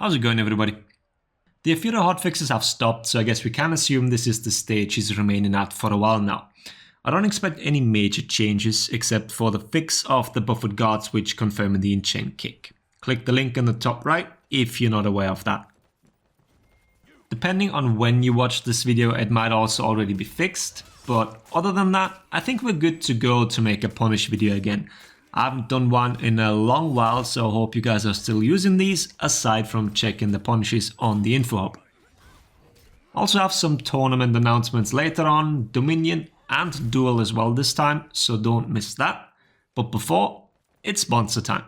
How's it going, everybody? The Afeera hotfixes have stopped, so I guess we can assume this is the stage he's remaining at for a while now. I don't expect any major changes except for the fix of the buffered guards which confirm the in-chain kick. Click the link in the top right if you're not aware of that. Depending on when you watch this video, it might also already be fixed, but other than that, I think we're good to go to make a punish video again. I haven't done one in a long while, so I hope you guys are still using these, aside from checking the punishes on the info hub. Also have some tournament announcements later on, Dominion and Duel as well this time, so don't miss that. But before, it's sponsor time.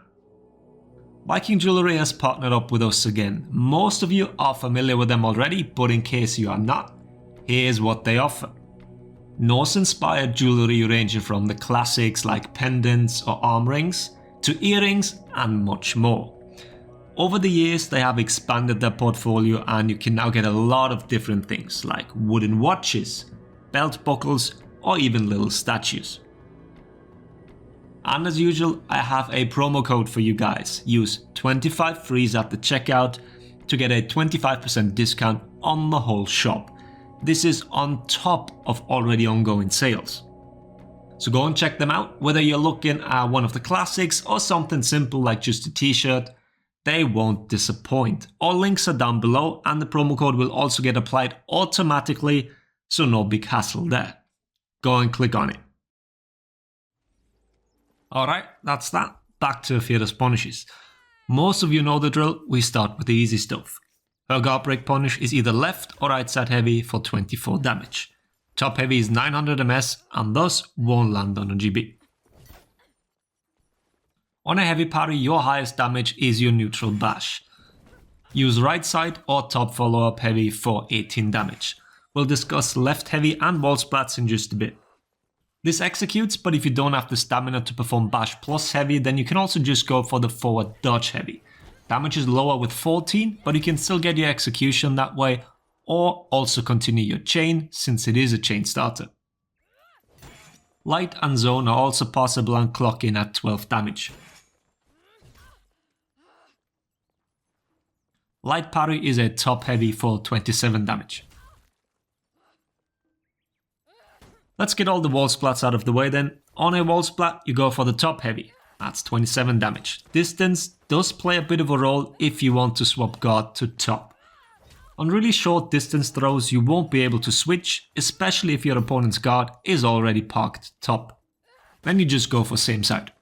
Viking Jewelry has partnered up with us again. Most of you are familiar with them already, but in case you are not, here's what they offer. Norse-inspired jewellery ranging from the classics like pendants or arm rings, to earrings and much more. Over the years they have expanded their portfolio and you can now get a lot of different things like wooden watches, belt buckles or even little statues. And as usual, I have a promo code for you guys. Use 25 frees at the checkout to get a 25% discount on the whole shop. This is on top of already ongoing sales. So go and check them out, whether you're looking at one of the classics or something simple like just a t-shirt, they won't disappoint. All links are down below and the promo code will also get applied automatically, so no big hassle there. Go and click on it. Alright, that's that. Back to Afeera's punishes. Most of you know the drill, we start with the easy stuff. Her Guardbreak punish is either left or right side heavy for 24 damage. Top heavy is 900 ms and thus won't land on a GB. On a heavy parry, your highest damage is your neutral bash. Use right side or top follow up heavy for 18 damage. We'll discuss left heavy and Wallsplats in just a bit. This executes, but if you don't have the stamina to perform bash plus heavy, then you can also just go for the forward dodge heavy. Damage is lower with 14, but you can still get your execution that way, or also continue your chain since it is a chain starter. Light and zone are also possible and clock in at 12 damage. Light parry is a top heavy for 27 damage. Let's get all the Wallsplats out of the way then. On a Wallsplat, you go for the top heavy. That's 27 damage. Distance does play a bit of a role if you want to swap guard to top. On really short distance throws, you won't be able to switch, especially if your opponent's guard is already parked top. Then you just go for same side.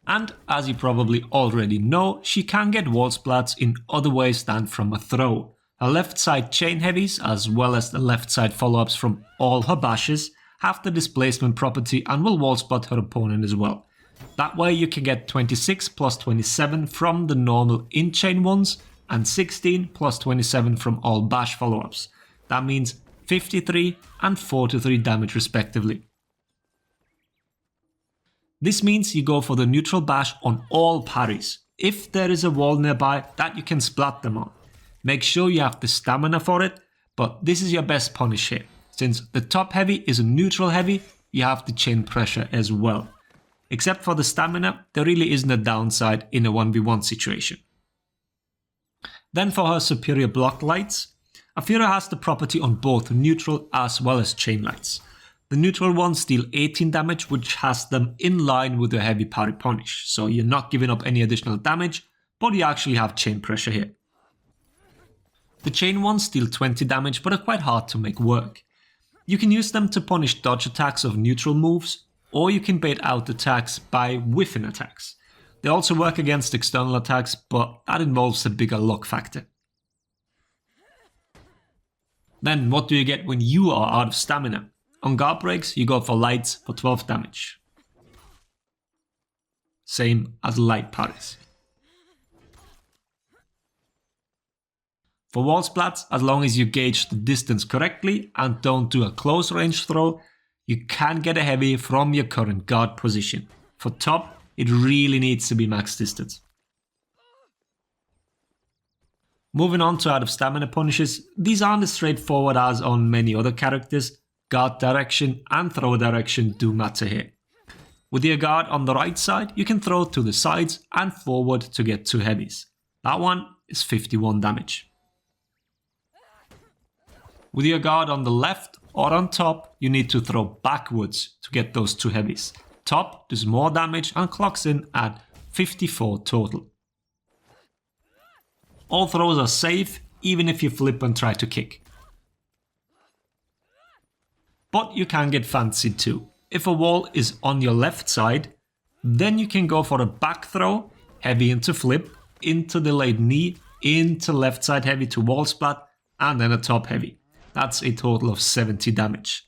And as you probably already know, she can get Wallsplats in other ways than from a throw. Her left side chain heavies, as well as the left side follow-ups from all her bashes, have the displacement property and will Wallsplat her opponent as well. That way you can get 26 plus 27 from the normal in-chain ones and 16 plus 27 from all bash follow-ups. That means 53 and 43 damage respectively. This means you go for the neutral bash on all parries, if there is a wall nearby that you can splat them on. Make sure you have the stamina for it, but this is your best punish here. Since the top heavy is a neutral heavy, you have the chain pressure as well. Except for the stamina, there really isn't a downside in a 1v1 situation. Then for her superior block lights, Afeera has the property on both neutral as well as chain lights. The neutral ones deal 18 damage, which has them in line with the heavy parry punish, so you're not giving up any additional damage, but you actually have chain pressure here. The chain ones deal 20 damage but are quite hard to make work. You can use them to punish dodge attacks of neutral moves, or you can bait out attacks by whiffing attacks. They also work against external attacks, but that involves a bigger luck factor. Then what do you get when you are out of stamina? On guard breaks, you go for lights for 12 damage. Same as light parries. For Wallsplats, as long as you gauge the distance correctly and don't do a close range throw, you can get a heavy from your current guard position. For top, it really needs to be max distance. Moving on to out of stamina punishes, these aren't as straightforward as on many other characters. Guard direction and throw direction do matter here. With your guard on the right side, you can throw to the sides and forward to get 2 heavies. That one is 51 damage. With your guard on the left or on top, you need to throw backwards to get those 2 heavies. Top does more damage and clocks in at 54 total. All throws are safe, even if you flip and try to kick. But you can get fancy too. If a wall is on your left side, then you can go for a back throw, heavy into flip, into delayed knee, into left side heavy to Wallsplat, and then a top heavy. That's a total of 70 damage.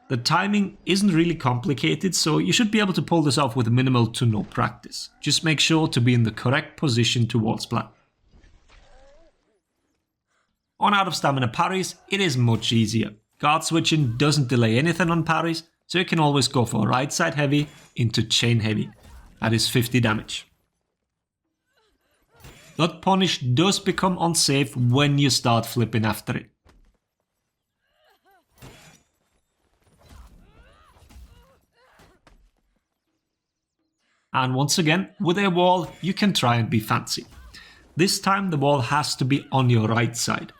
The timing isn't really complicated, so you should be able to pull this off with minimal to no practice. Just make sure to be in the correct position to Wallsplat. On out of stamina parries, it is much easier. Guard switching doesn't delay anything on parries, so you can always go for right side heavy into chain heavy. That is 50 damage. That punish does become unsafe when you start flipping after it. And once again, with a wall, you can try and be fancy. This time the wall has to be on your right side.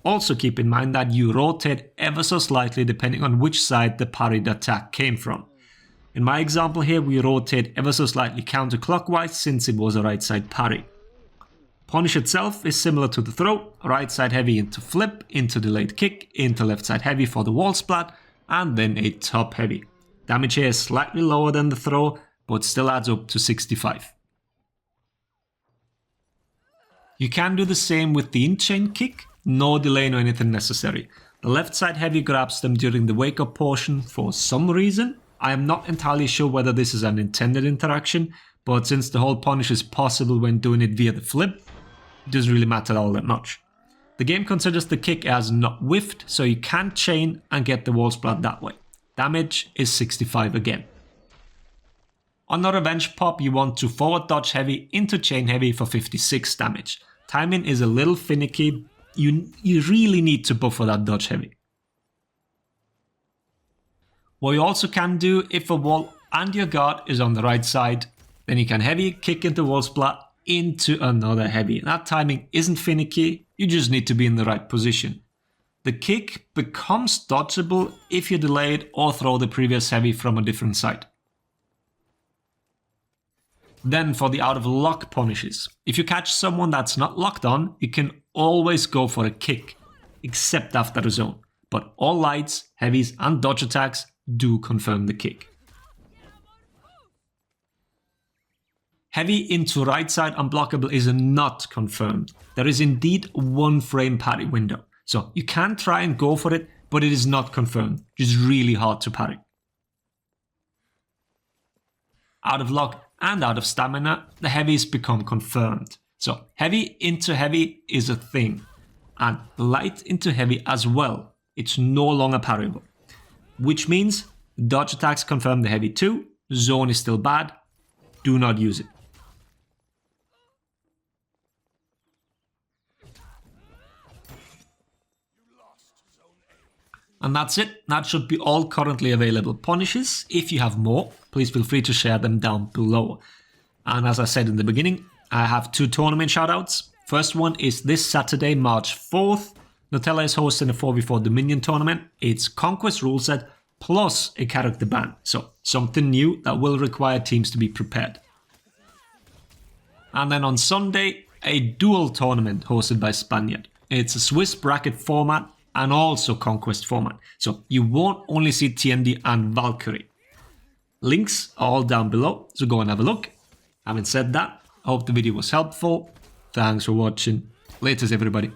Also keep in mind that you rotate ever so slightly depending on which side the parried attack came from. In my example here, we rotate ever so slightly counterclockwise since it was a right side parry. Punish itself is similar to the throw, right side heavy into flip, into delayed kick, into left side heavy for the wall splat, and then a top heavy. Damage here is slightly lower than the throw, but still adds up to 65. You can do the same with the in-chain kick, no delay or anything necessary. The left side heavy grabs them during the wake up portion for some reason. I am not entirely sure whether this is an intended interaction, but since the whole punish is possible when doing it via the flip, it doesn't really matter all that much. The game considers the kick as not whiffed, so you can chain and get the wall splat that way. Damage is 65 again. On the revenge pop, you want to forward dodge heavy into chain heavy for 56 damage. Timing is a little finicky. You really need to buffer that dodge heavy. What you also can do, if a wall and your guard is on the right side, then you can heavy kick into wall splat into another heavy. That timing isn't finicky, you just need to be in the right position. The kick becomes dodgeable if you delay it or throw the previous heavy from a different side. Then for the out of lock punishes. If you catch someone that's not locked on, you can always go for a kick, except after the zone. But all lights, heavies and dodge attacks do confirm the kick. Heavy into right side unblockable is not confirmed. There is indeed one frame parry window. So you can try and go for it, but it is not confirmed. It's really hard to parry. Out of lock and out of stamina, the heavies become confirmed. So heavy into heavy is a thing. And light into heavy as well. It's no longer parryable. Which means dodge attacks confirm the heavy too. Zone is still bad. Do not use it. And that's it. That should be all currently available punishes. If you have more, please feel free to share them down below. And as I said in the beginning, I have 2 tournament shoutouts. First one is this Saturday, March 4th. Nutella is hosting a 4v4 Dominion tournament. It's Conquest rule set plus a character ban. So something new that will require teams to be prepared. And then on Sunday, a dual tournament hosted by Spaniard. It's a Swiss bracket format and also Conquest format. So you won't only see TND and Valkyrie. Links are all down below, so go and have a look. Having said that, I hope the video was helpful. Thanks for watching. Laters everybody.